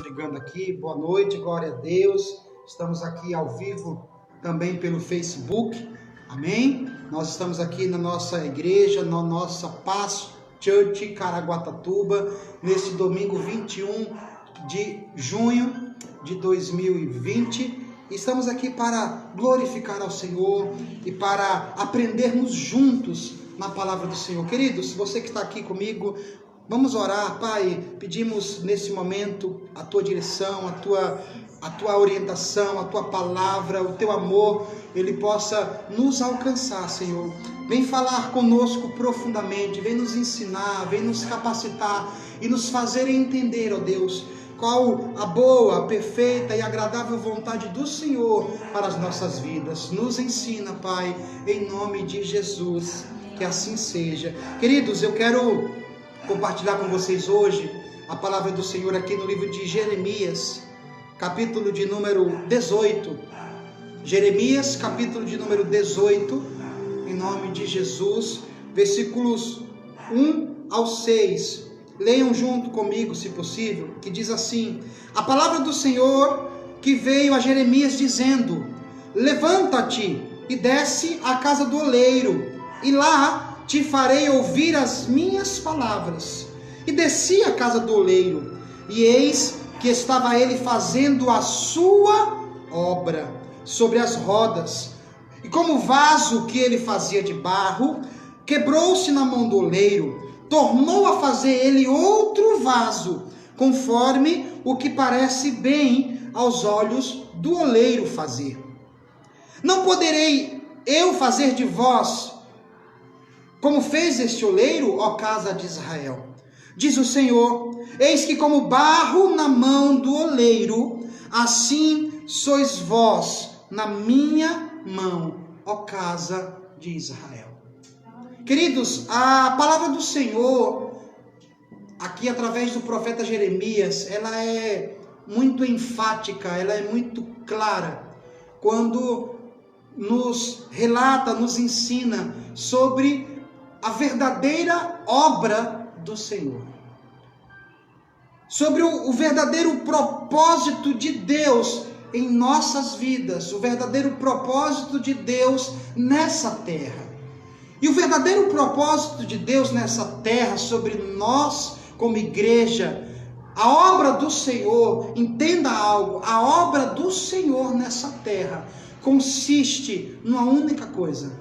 Chegando aqui, boa noite, glória a Deus. Estamos aqui ao vivo também pelo Facebook, amém? Nós estamos aqui na nossa igreja, na nossa Paz Church Caraguatatuba, nesse domingo 21 de junho de 2020. Estamos aqui para glorificar ao Senhor e para aprendermos juntos na palavra do Senhor. Queridos, você que está aqui comigo, vamos orar. Pai, pedimos nesse momento a tua direção, a tua orientação, a tua palavra, o teu amor, ele possa nos alcançar, Senhor. Vem falar conosco profundamente, vem nos ensinar, vem nos capacitar e nos fazer entender, ó Deus, qual a boa, perfeita e agradável vontade do Senhor para as nossas vidas. Nos ensina, Pai, em nome de Jesus, que assim seja. Queridos, eu quero compartilhar com vocês hoje a palavra do Senhor aqui no livro de Jeremias, capítulo de número 18. Jeremias, capítulo de número 18, em nome de Jesus, versículos 1 ao 6. Leiam junto comigo, se possível, que diz assim: a palavra do Senhor que veio a Jeremias dizendo: levanta-te e desce à casa do oleiro, e lá te farei ouvir as minhas palavras. E desci à casa do oleiro, e eis que estava ele fazendo a sua obra sobre as rodas. E como o vaso que ele fazia de barro quebrou-se na mão do oleiro, tornou a fazer ele outro vaso, conforme o que parece bem aos olhos do oleiro fazer. Não poderei eu fazer de vós como fez este oleiro, ó casa de Israel? Diz o Senhor: eis que como barro na mão do oleiro, assim sois vós na minha mão, ó casa de Israel. Queridos, a palavra do Senhor, aqui através do profeta Jeremias, ela é muito enfática, ela é muito clara, quando nos relata, nos ensina sobre a verdadeira obra do Senhor, sobre o verdadeiro propósito de Deus em nossas vidas, o verdadeiro propósito de Deus nessa terra. E o verdadeiro propósito de Deus nessa terra sobre nós como igreja, a obra do Senhor, entenda algo, a obra do Senhor nessa terra consiste numa única coisa.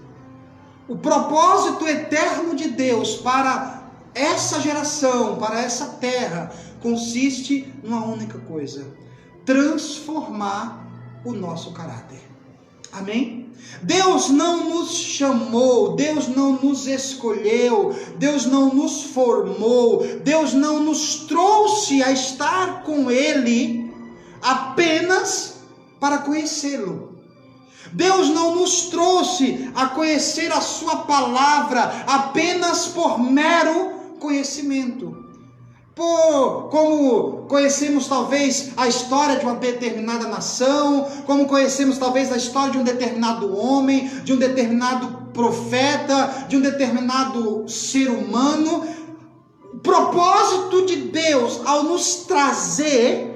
O propósito eterno de Deus para essa geração, para essa terra, consiste numa única coisa: transformar o nosso caráter. Amém? Deus não nos chamou, Deus não nos escolheu, Deus não nos formou, Deus não nos trouxe a estar com Ele apenas para conhecê-lo. Deus não nos trouxe a conhecer a sua palavra apenas por mero conhecimento. Como conhecemos talvez a história de uma determinada nação, como conhecemos talvez a história de um determinado homem, de um determinado profeta, de um determinado ser humano. O propósito de Deus ao nos trazer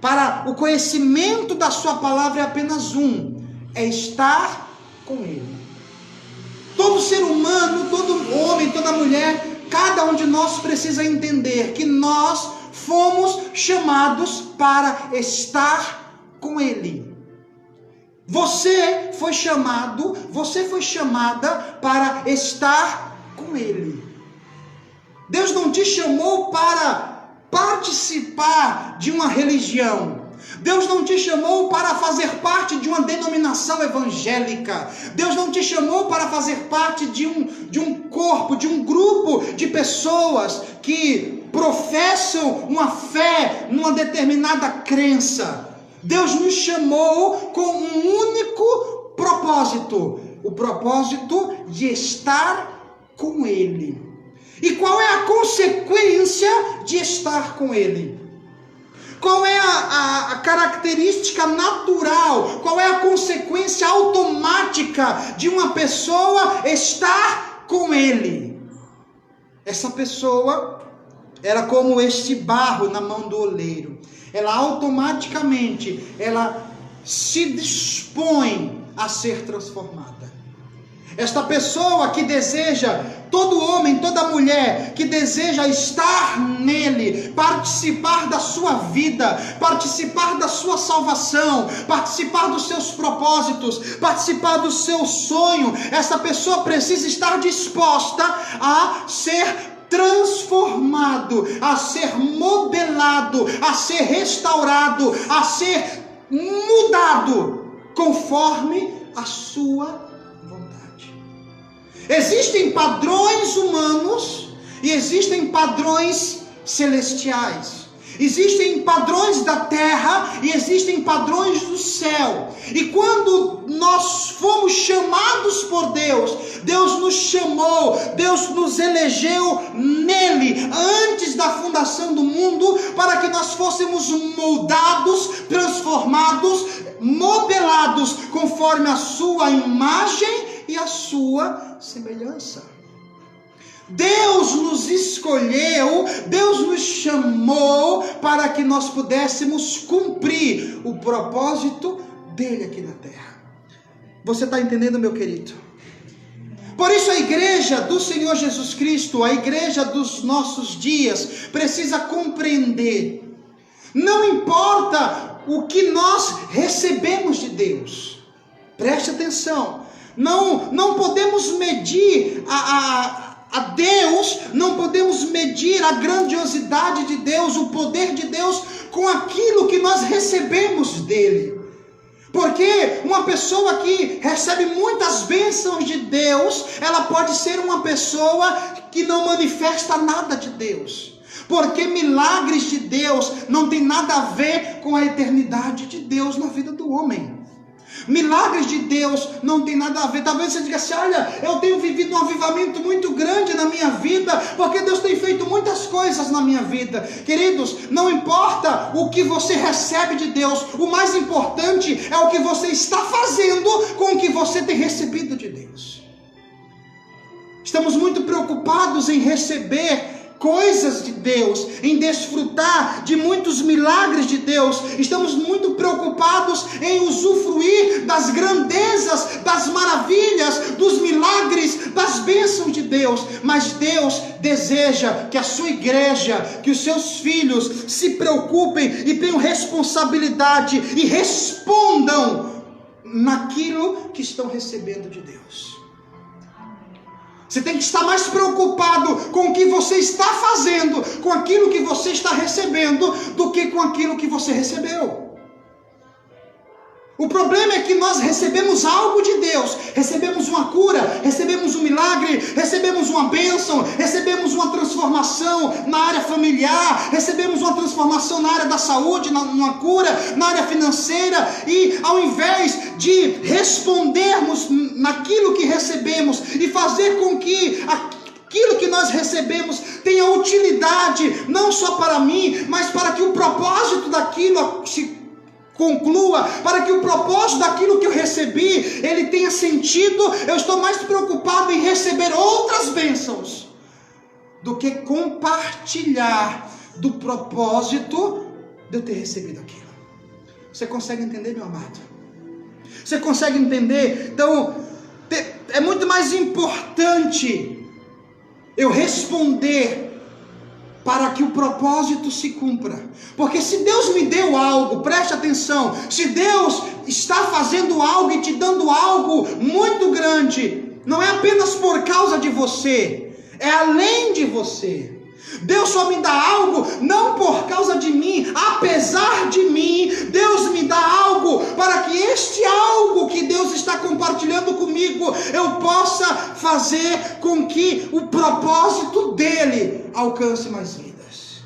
para o conhecimento da sua palavra é apenas um: é estar com Ele. Todo ser humano, todo homem, toda mulher, cada um de nós precisa entender que nós fomos chamados para estar com Ele. Você foi chamado, você foi chamada para estar com Ele. Deus não te chamou para participar de uma religião. Deus não te chamou para fazer parte de uma denominação evangélica. Deus não te chamou para fazer parte de um corpo, de um grupo de pessoas que professam uma fé numa determinada crença. Deus nos chamou com um único propósito: o propósito de estar com Ele. E qual é a consequência de estar com Ele? Qual é a característica natural? Qual é a consequência automática de uma pessoa estar com Ele? Essa pessoa era como este barro na mão do oleiro. Ela automaticamente, ela se dispõe a ser transformada. Esta pessoa que deseja, todo homem, toda mulher que deseja estar nele, participar da sua vida, participar da sua salvação, participar dos seus propósitos, participar do seu sonho, essa pessoa precisa estar disposta a ser transformado, a ser modelado, a ser restaurado, a ser mudado conforme a sua vontade. Existem padrões humanos e existem padrões celestiais. Existem padrões da terra e existem padrões do céu. E quando nós fomos chamados por Deus, Deus nos chamou, Deus nos elegeu nele, antes da fundação do mundo, para que nós fôssemos moldados, transformados, modelados, conforme a sua imagem e a sua semelhança. Deus nos escolheu, Deus nos chamou para que nós pudéssemos cumprir o propósito dele aqui na terra. Você está entendendo, meu querido? Por isso a igreja do Senhor Jesus Cristo, a igreja dos nossos dias, precisa compreender. Não importa o que nós recebemos de Deus. Preste atenção. Não podemos medir a Deus, não podemos medir a grandiosidade de Deus, o poder de Deus, com aquilo que nós recebemos dele. Porque uma pessoa que recebe muitas bênçãos de Deus, ela pode ser uma pessoa que não manifesta nada de Deus. Porque milagres de Deus não tem nada a ver com a eternidade de Deus na vida do homem. Milagres de Deus não tem nada a ver. Talvez você diga assim: olha, eu tenho vivido um avivamento muito grande na minha vida, porque Deus tem feito muitas coisas na minha vida. Queridos, não importa o que você recebe de Deus, o mais importante é o que você está fazendo com o que você tem recebido de Deus. Estamos muito preocupados em receber coisas de Deus, em desfrutar de muitos milagres de Deus. Estamos muito preocupados em usufruir das grandezas, das maravilhas, dos milagres, das bênçãos de Deus. Mas Deus deseja que a sua igreja, que os seus filhos se preocupem e tenham responsabilidade e respondam naquilo que estão recebendo de Deus. Você tem que estar mais preocupado com o que você está fazendo, com aquilo que você está recebendo, do que com aquilo que você recebeu. O problema é que nós recebemos algo de Deus, recebemos uma cura, recebemos um milagre, recebemos uma bênção, recebemos uma transformação na área familiar, recebemos uma transformação na área da saúde, uma cura na área financeira, e ao invés de respondermos naquilo que recebemos e fazer com que aquilo que nós recebemos tenha utilidade, não só para mim, mas para que o propósito daquilo se conclua, para que o propósito daquilo que eu recebi, ele tenha sentido. Eu estou mais preocupado em receber outras bênçãos do que compartilhar do propósito de eu ter recebido aquilo. Você consegue entender, meu amado? Você consegue entender? Então, é muito mais importante eu responder para que o propósito se cumpra. Porque se Deus me deu algo, preste atenção, se Deus está fazendo algo e te dando algo muito grande, não é apenas por causa de você, é além de você. Deus só me dá algo não por causa de mim, apesar de mim. Deus me dá algo para que este algo que Deus está compartilhando comigo, eu possa fazer com que o propósito dele alcance mais vidas.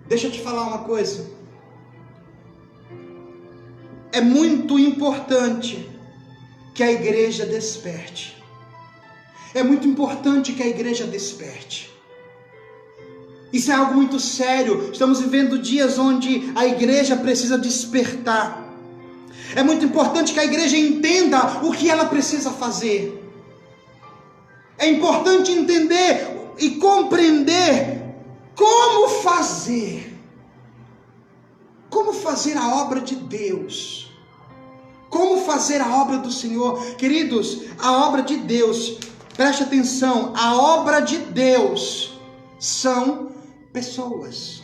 Deixa eu te falar uma coisa. É muito importante que a igreja desperte. É muito importante que a igreja desperte. Isso é algo muito sério. Estamos vivendo dias onde a igreja precisa despertar. É muito importante que a igreja entenda o que ela precisa fazer. É importante entender e compreender Como fazer? Como fazer a obra de Deus? Como fazer a obra do Senhor? Queridos, a obra de Deus, preste atenção, a obra de Deus são pessoas.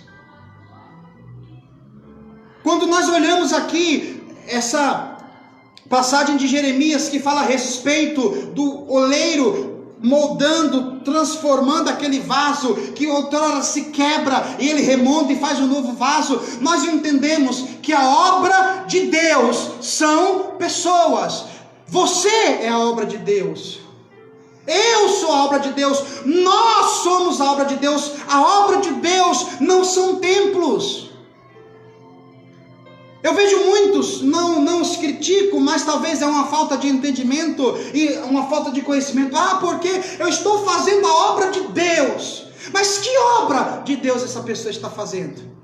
Quando nós olhamos aqui essa passagem de Jeremias que fala a respeito do oleiro moldando, transformando aquele vaso que outrora se quebra e ele remonta e faz um novo vaso, nós entendemos que a obra de Deus são pessoas. Você é a obra de Deus. Eu sou a obra de Deus. Nós somos a obra de Deus. A obra de Deus não são templos. Eu vejo muitos, não os critico, mas talvez é uma falta de entendimento e uma falta de conhecimento. Porque eu estou fazendo a obra de Deus. Mas que obra de Deus essa pessoa está fazendo?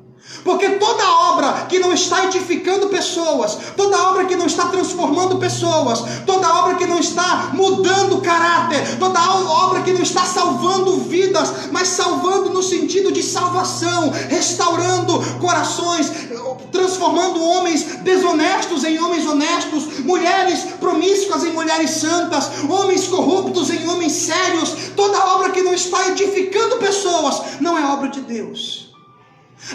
Porque toda obra que não está edificando pessoas, toda obra que não está transformando pessoas, toda obra que não está mudando o caráter, toda obra que não está salvando vidas, mas salvando no sentido de salvação, restaurando corações, transformando homens desonestos em homens honestos, mulheres promíscuas em mulheres santas, homens corruptos em homens sérios, toda obra que não está edificando pessoas não é obra de Deus.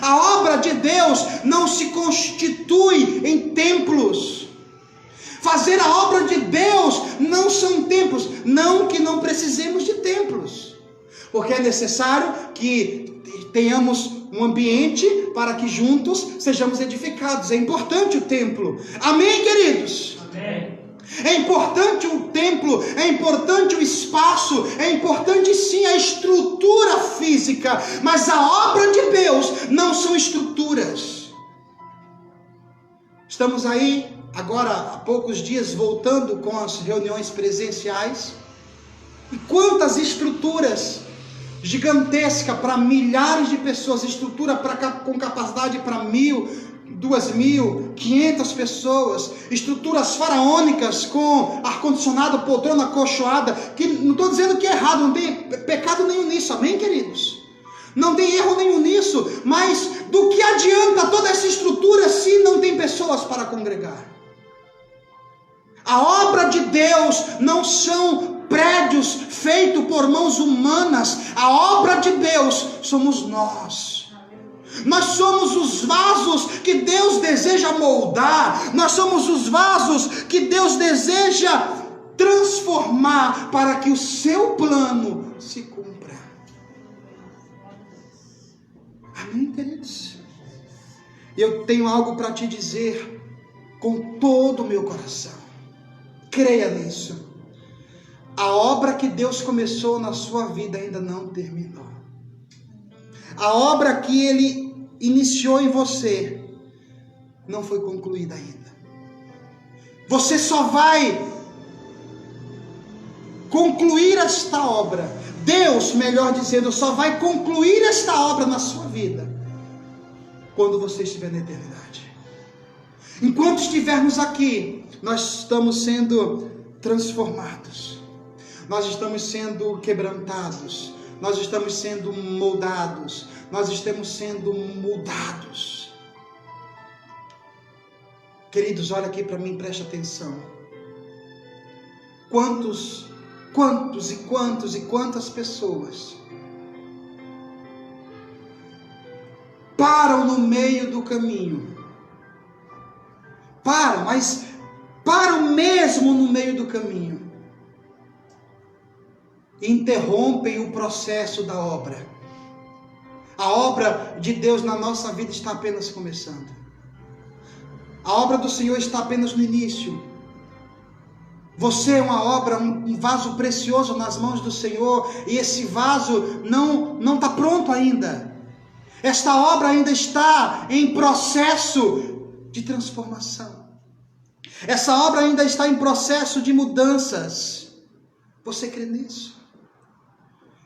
A obra de Deus não se constitui em templos. Fazer a obra de Deus não são templos. Não que não precisemos de templos, porque é necessário que tenhamos um ambiente para que juntos sejamos edificados. É importante o templo. Amém, queridos? Amém. É importante o templo, é importante o espaço, é importante sim a estrutura física, mas a obra de Deus não são estruturas. Estamos aí agora há poucos dias voltando com as reuniões presenciais, e quantas estruturas gigantescas para milhares de pessoas, estrutura com capacidade para 1.000, 2.000, 500 pessoas, estruturas faraônicas com ar-condicionado, poltrona acolchoada, que não estou dizendo que é errado, não tem pecado nenhum nisso, amém, queridos? Não tem erro nenhum nisso, mas do que adianta toda essa estrutura se não tem pessoas para congregar? A obra de Deus não são prédios feitos por mãos humanas, a obra de Deus somos nós. Nós somos os vasos que Deus deseja moldar, nós somos os vasos que Deus deseja transformar para que o seu plano se cumpra. Amém, queridos? Eu tenho algo para te dizer com todo o meu coração. Creia nisso. A obra que Deus começou na sua vida ainda não terminou. A obra que Ele iniciou em você não foi concluída ainda. Você só vai concluir esta obra. Deus, melhor dizendo, só vai concluir esta obra na sua vida quando você estiver na eternidade. Enquanto estivermos aqui, nós estamos sendo transformados. Nós estamos sendo quebrantados. Nós estamos sendo moldados. Nós estamos sendo mudados. Queridos, olha aqui para mim, preste atenção. Quantas pessoas param no meio do caminho? Mas param mesmo no meio do caminho. Interrompem o processo da obra. A obra de Deus na nossa vida está apenas começando. A obra do Senhor está apenas no início. Você é uma obra, um vaso precioso nas mãos do Senhor, e esse vaso não está pronto ainda. Esta obra ainda está em processo de transformação. Essa obra ainda está em processo de mudanças. Você crê nisso?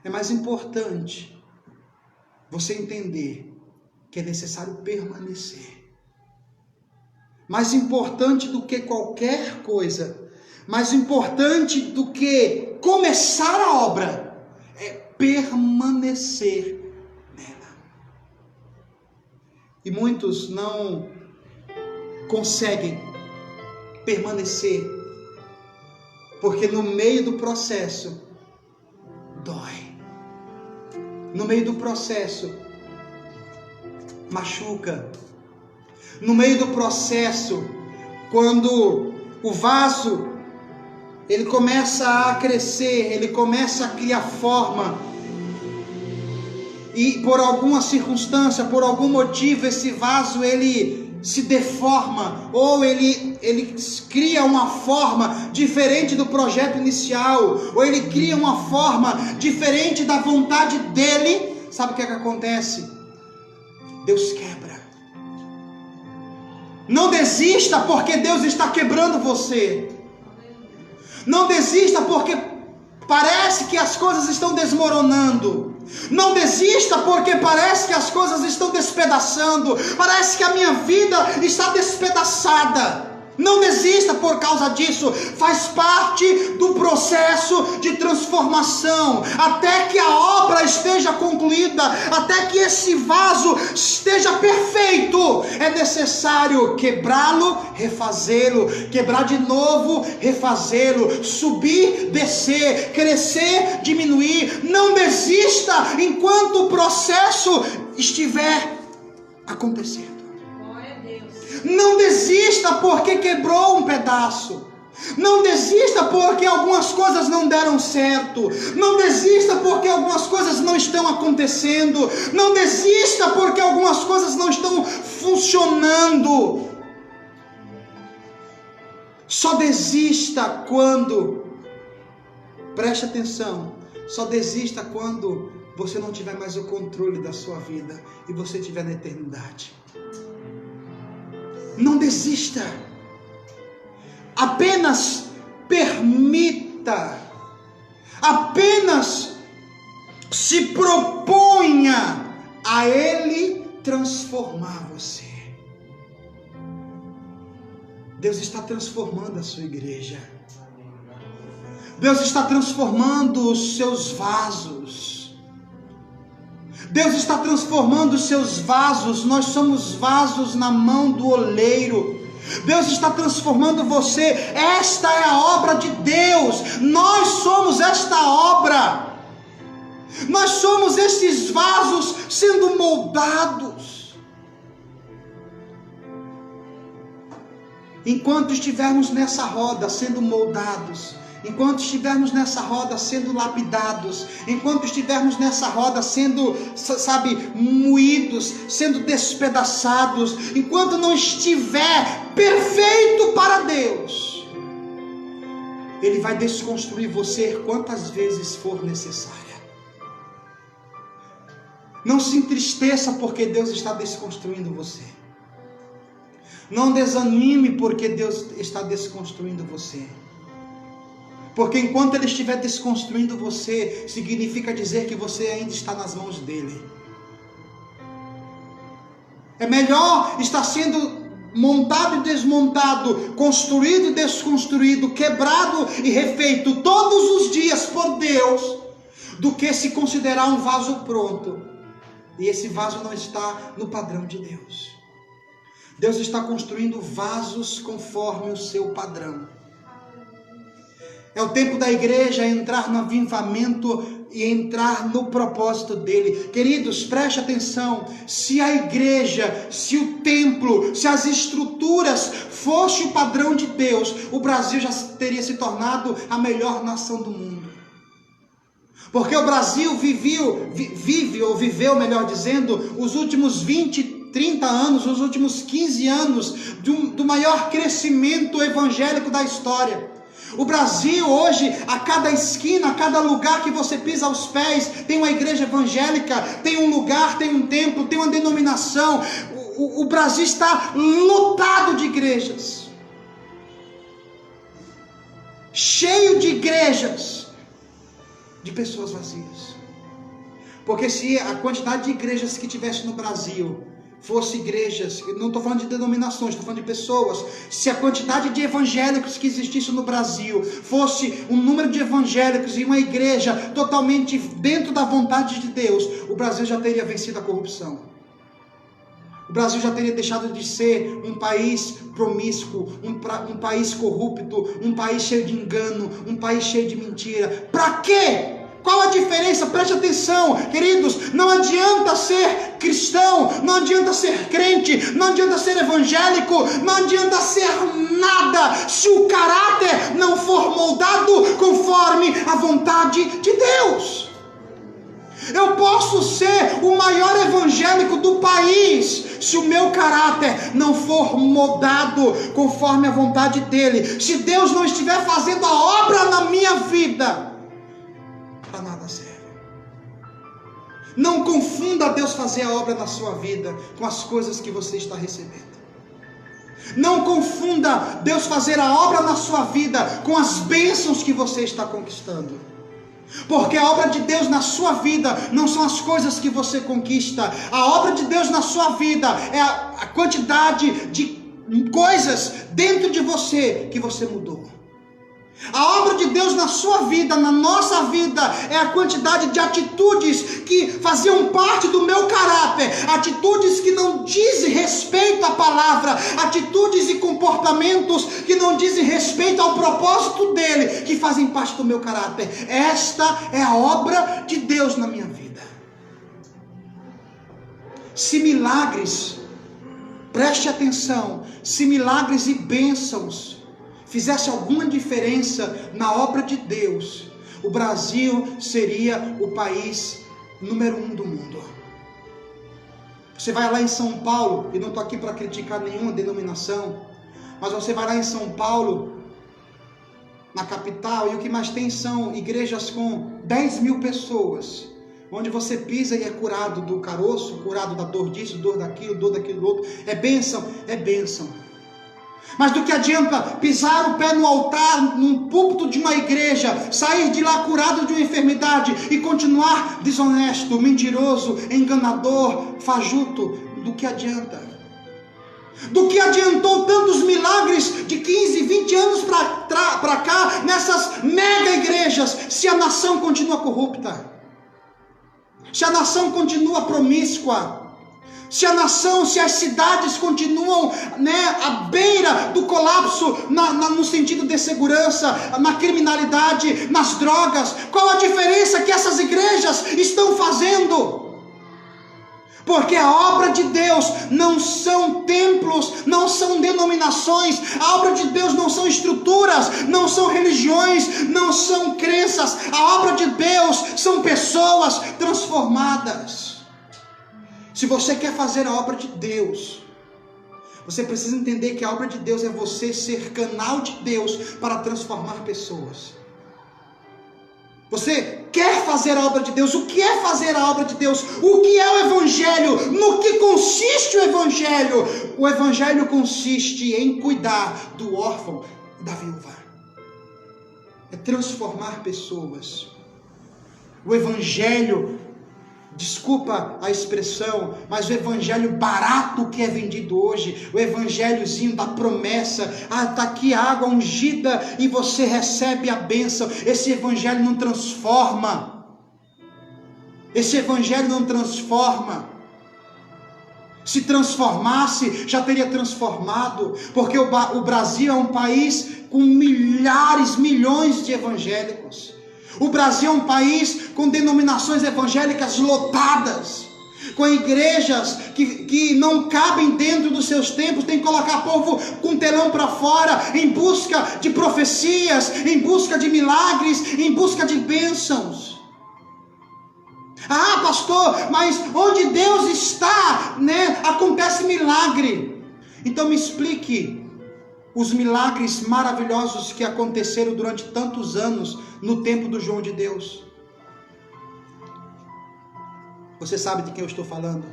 É mais importante você entender que é necessário permanecer. Mais importante do que qualquer coisa, mais importante do que começar a obra, é permanecer nela. E muitos não conseguem permanecer, porque no meio do processo dói. No meio do processo machuca. No meio do processo, quando o vaso ele começa a crescer, ele começa a criar forma, e por alguma circunstância, por algum motivo, esse vaso ele se deforma, ou ele cria uma forma diferente do projeto inicial, ou ele cria uma forma diferente da vontade dele. Sabe o que é que acontece? Deus quebra. Não desista porque Deus está quebrando você. Não desista porque parece que as coisas estão desmoronando. Não desista porque parece que as coisas estão despedaçando. Parece que a minha vida está despedaçada. Não desista por causa disso. Faz parte do processo de transformação. Até que a obra esteja concluída, até que esse vaso esteja perfeito, é necessário quebrá-lo, refazê-lo, quebrar de novo, refazê-lo, subir, descer, crescer, diminuir. Não desista enquanto o processo estiver acontecendo. Não desista porque quebrou um pedaço. Não desista porque algumas coisas não deram certo. Não desista porque algumas coisas não estão acontecendo. Não desista porque algumas coisas não estão funcionando. Só desista quando, preste atenção, só desista quando você não tiver mais o controle da sua vida e você estiver na eternidade. Não desista. Apenas permita. Apenas se proponha a Ele transformar você. Deus está transformando a sua igreja. Deus está transformando os seus vasos. Deus está transformando os seus vasos. Nós somos vasos na mão do oleiro. Deus está transformando você. Esta é a obra de Deus. Nós somos esta obra. Nós somos esses vasos sendo moldados. Enquanto estivermos nessa roda sendo moldados, enquanto estivermos nessa roda sendo lapidados, enquanto estivermos nessa roda sendo, moídos, sendo despedaçados, enquanto não estiver perfeito para Deus, Ele vai desconstruir você quantas vezes for necessária. Não se entristeça porque Deus está desconstruindo você. Não desanime porque Deus está desconstruindo você. Porque enquanto Ele estiver desconstruindo você, significa dizer que você ainda está nas mãos dEle. É melhor estar sendo montado e desmontado, construído e desconstruído, quebrado e refeito todos os dias por Deus, do que se considerar um vaso pronto, e esse vaso não está no padrão de Deus. Deus está construindo vasos conforme o seu padrão. É o tempo da igreja entrar no avivamento e entrar no propósito dele. Queridos, preste atenção. Se a igreja, se o templo, se as estruturas fosse o padrão de Deus, o Brasil já teria se tornado a melhor nação do mundo. Porque o Brasil viveu, melhor dizendo, os últimos 20, 30 anos, os últimos 15 anos do maior crescimento evangélico da história. O Brasil hoje, a cada esquina, a cada lugar que você pisa os pés, tem uma igreja evangélica, tem um lugar, tem um templo, tem uma denominação. O Brasil está lotado de igrejas, cheio de igrejas, de pessoas vazias. Porque se a quantidade de igrejas que tivesse no Brasil fosse igrejas, não estou falando de denominações, estou falando de pessoas, se a quantidade de evangélicos que existisse no Brasil fosse um número de evangélicos e uma igreja totalmente dentro da vontade de Deus, o Brasil já teria vencido a corrupção. O Brasil já teria deixado de ser um país promíscuo, um país corrupto, um país cheio de engano, um país cheio de mentira. Para quê? Qual a diferença? Preste atenção, queridos. Não adianta ser cristão, não adianta ser crente, não adianta ser evangélico, não adianta ser nada se o caráter não for moldado conforme a vontade de Deus. Eu posso ser o maior evangélico do país, se o meu caráter não for moldado conforme a vontade dele. Se Deus não estiver fazendo a obra na minha vida, para nada serve. Não confunda Deus fazer a obra na sua vida com as coisas que você está recebendo. Não confunda Deus fazer a obra na sua vida com as bênçãos que você está conquistando. Porque a obra de Deus na sua vida não são as coisas que você conquista. A obra de Deus na sua vida é a quantidade de coisas dentro de você que você mudou. A obra de Deus na sua vida, na nossa vida, é a quantidade de atitudes que faziam parte do meu caráter, atitudes que não dizem respeito à palavra, atitudes e comportamentos que não dizem respeito ao propósito dele, que fazem parte do meu caráter. Esta é a obra de Deus na minha vida. Se milagres, preste atenção, se milagres e bênçãos fizesse alguma diferença na obra de Deus, o Brasil seria o país número 1 do mundo. Você vai lá em São Paulo, e não estou aqui para criticar nenhuma denominação, mas você vai lá em São Paulo, na capital, e o que mais tem são igrejas com 10 mil pessoas, onde você pisa e é curado do caroço, curado da dor disso, dor daquilo outro. É bênção, é bênção. Mas do que adianta pisar o pé no altar, num púlpito de uma igreja, sair de lá curado de uma enfermidade e continuar desonesto, mentiroso, enganador, fajuto? Do que adianta? Do que adiantou tantos milagres de 15, 20 anos para cá, nessas mega igrejas, se a nação continua corrupta? Se a nação continua promíscua? Se a nação, se as cidades continuam, à beira do colapso, no sentido de segurança, na criminalidade, nas drogas, qual a diferença que essas igrejas estão fazendo? Porque a obra de Deus não são templos, não são denominações, a obra de Deus não são estruturas, não são religiões, não são crenças, a obra de Deus são pessoas transformadas. Se você quer fazer a obra de Deus, você precisa entender que a obra de Deus é você ser canal de Deus para transformar pessoas. Você quer fazer a obra de Deus? O que é fazer a obra de Deus? O que é o Evangelho? No que consiste o Evangelho? O Evangelho consiste em cuidar do órfão e da viúva. É transformar pessoas. O Evangelho, desculpa a expressão, mas o evangelho barato que é vendido hoje, o evangelhozinho da promessa, está aqui a água ungida e você recebe a bênção. Esse evangelho não transforma. Esse evangelho não transforma. Se transformasse, já teria transformado, porque o Brasil é um país com milhares, milhões de evangélicos. O Brasil é um país com denominações evangélicas lotadas, com igrejas que não cabem dentro dos seus templos, tem que colocar povo com telão para fora, em busca de profecias, em busca de milagres, em busca de bênçãos. Ah, pastor, mas onde Deus está, acontece milagre. Então me explique os milagres maravilhosos que aconteceram durante tantos anos no tempo do João de Deus. Você sabe de quem eu estou falando?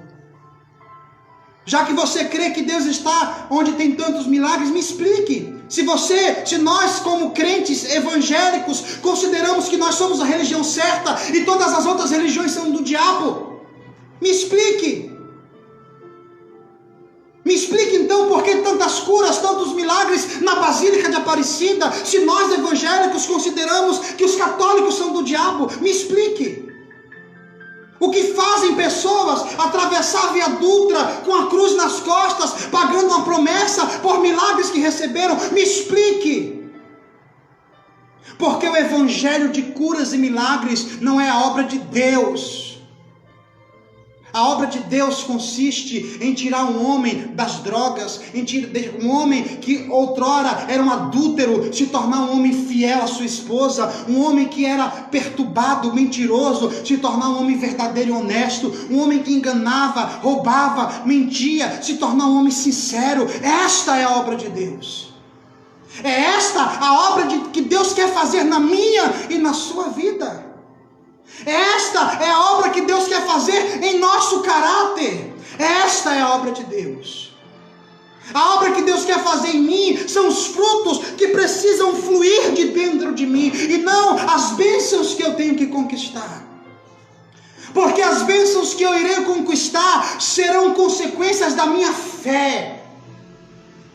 Já que você crê que Deus está onde tem tantos milagres, me explique. Se nós como crentes evangélicos consideramos que nós somos a religião certa e todas as outras religiões são do diabo, me explique. Me explique então por que tantas curas, tantos milagres na Basílica de Aparecida, se nós evangélicos consideramos que os católicos são do diabo. Me explique. O que fazem pessoas atravessar a Via Dutra com a cruz nas costas, pagando uma promessa por milagres que receberam? Me explique. Porque o evangelho de curas e milagres não é a obra de Deus. A obra de Deus consiste em tirar um homem das drogas, um homem que outrora era um adúltero, se tornar um homem fiel à sua esposa, um homem que era perturbado, mentiroso, se tornar um homem verdadeiro e honesto, um homem que enganava, roubava, mentia, se tornar um homem sincero. Esta é a obra de Deus. É esta a obra que Deus quer fazer na minha e na sua vida. Esta é a obra que Deus quer fazer em nosso caráter. Esta é a obra de Deus. A obra que Deus quer fazer em mim são os frutos que precisam fluir de dentro de mim, e não as bênçãos que eu tenho que conquistar. Porque as bênçãos que eu irei conquistar serão consequências da minha fé.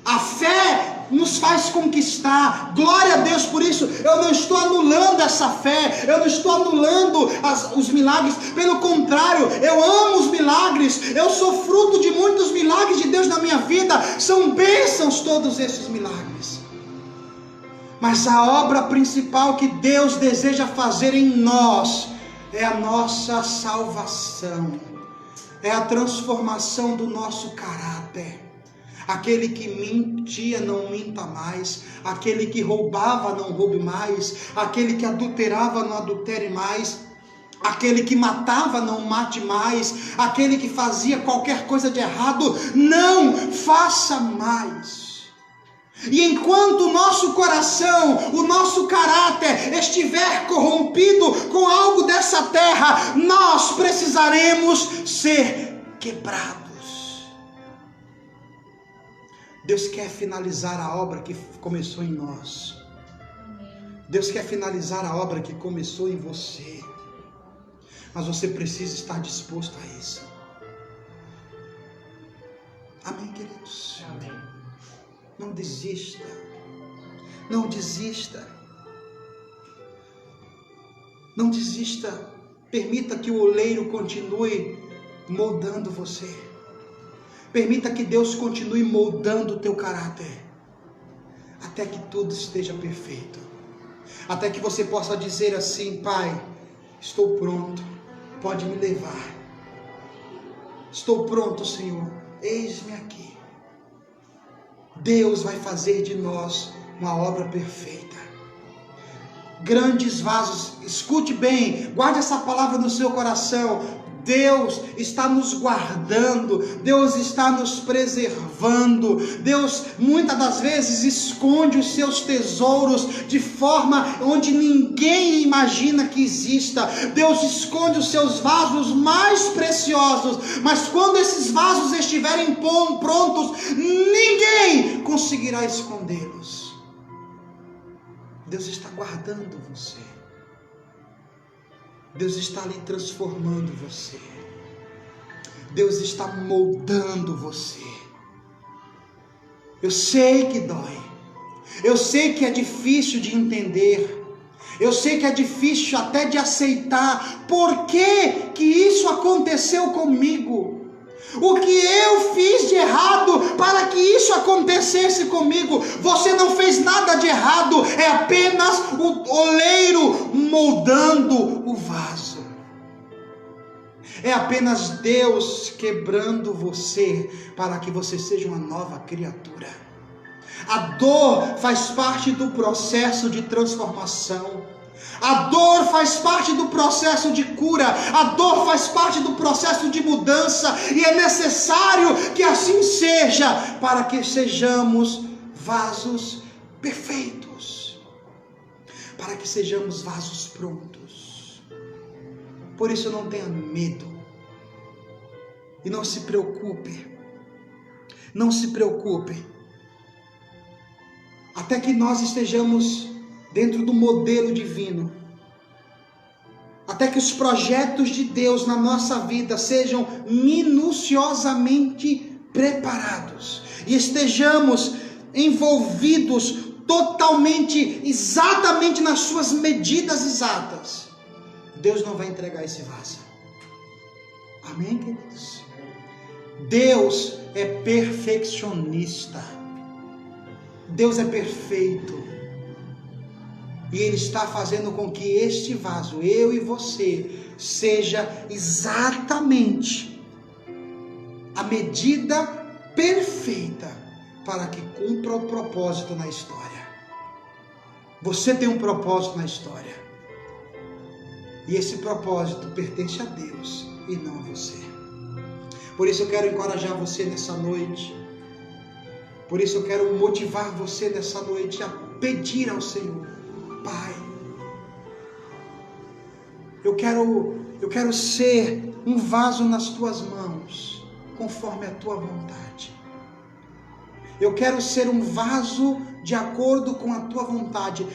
A fé nos faz conquistar. Glória a Deus por isso. Eu não estou anulando essa fé, eu não estou anulando os milagres, pelo contrário, eu amo os milagres, eu sou fruto de muitos milagres de Deus na minha vida, são bênçãos todos esses milagres. Mas a obra principal que Deus deseja fazer em nós é a nossa salvação, é a transformação do nosso caráter. Aquele que mentia não minta mais, aquele que roubava não roube mais, aquele que adulterava não adultere mais, aquele que matava não mate mais, aquele que fazia qualquer coisa de errado não faça mais. E enquanto o nosso coração, o nosso caráter estiver corrompido com algo dessa terra, nós precisaremos ser quebrados. Deus quer finalizar a obra que começou em nós. Deus quer finalizar a obra que começou em você. Mas você precisa estar disposto a isso. Amém, queridos? Amém. Não desista. Não desista. Não desista. Permita que o oleiro continue moldando você. Permita que Deus continue moldando o teu caráter, até que tudo esteja perfeito. Até que você possa dizer assim: Pai, estou pronto, pode me levar. Estou pronto, Senhor, eis-me aqui. Deus vai fazer de nós uma obra perfeita. Grandes vasos, escute bem, guarde essa palavra no seu coração. Deus está nos guardando, Deus está nos preservando. Deus muitas das vezes esconde os seus tesouros de forma onde ninguém imagina que exista. Deus esconde os seus vasos mais preciosos, mas quando esses vasos estiverem prontos, ninguém conseguirá escondê-los. Deus está guardando você. Deus está ali transformando você. Deus está moldando você. Eu sei que dói. Eu sei que é difícil de entender. Eu sei que é difícil até de aceitar. Por que isso aconteceu comigo? O que eu fiz de errado para que isso acontecesse comigo? Você não fez nada de errado, é apenas o oleiro moldando o vaso. É apenas Deus quebrando você para que você seja uma nova criatura. A dor faz parte do processo de transformação. A dor faz parte do processo de cura, a dor faz parte do processo de mudança, e é necessário que assim seja, para que sejamos vasos perfeitos, para que sejamos vasos prontos. Por isso não tenha medo, e não se preocupe, até que nós estejamos dentro do modelo divino, até que os projetos de Deus na nossa vida sejam minuciosamente preparados e estejamos envolvidos totalmente, exatamente nas suas medidas exatas. Deus não vai entregar esse vaso. Amém, queridos? Deus é perfeccionista. Deus é perfeito. E Ele está fazendo com que este vaso, eu e você, seja exatamente a medida perfeita para que cumpra o propósito na história. Você tem um propósito na história. E esse propósito pertence a Deus e não a você. Por isso eu quero encorajar você nessa noite. Por isso eu quero motivar você nessa noite a pedir ao Senhor: Pai, eu quero ser um vaso nas tuas mãos, conforme a tua vontade. Eu quero ser um vaso de acordo com a tua vontade.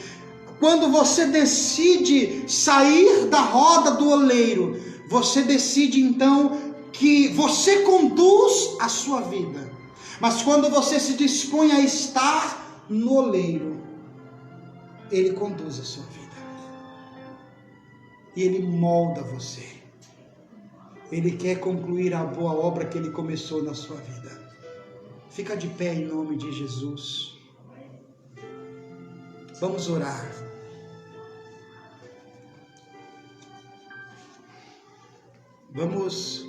Quando você decide sair da roda do oleiro, você decide então que você conduz a sua vida. Mas quando você se dispõe a estar no oleiro, Ele conduz a sua vida. E Ele molda você. Ele quer concluir a boa obra que Ele começou na sua vida. Fica de pé em nome de Jesus. Vamos orar. Vamos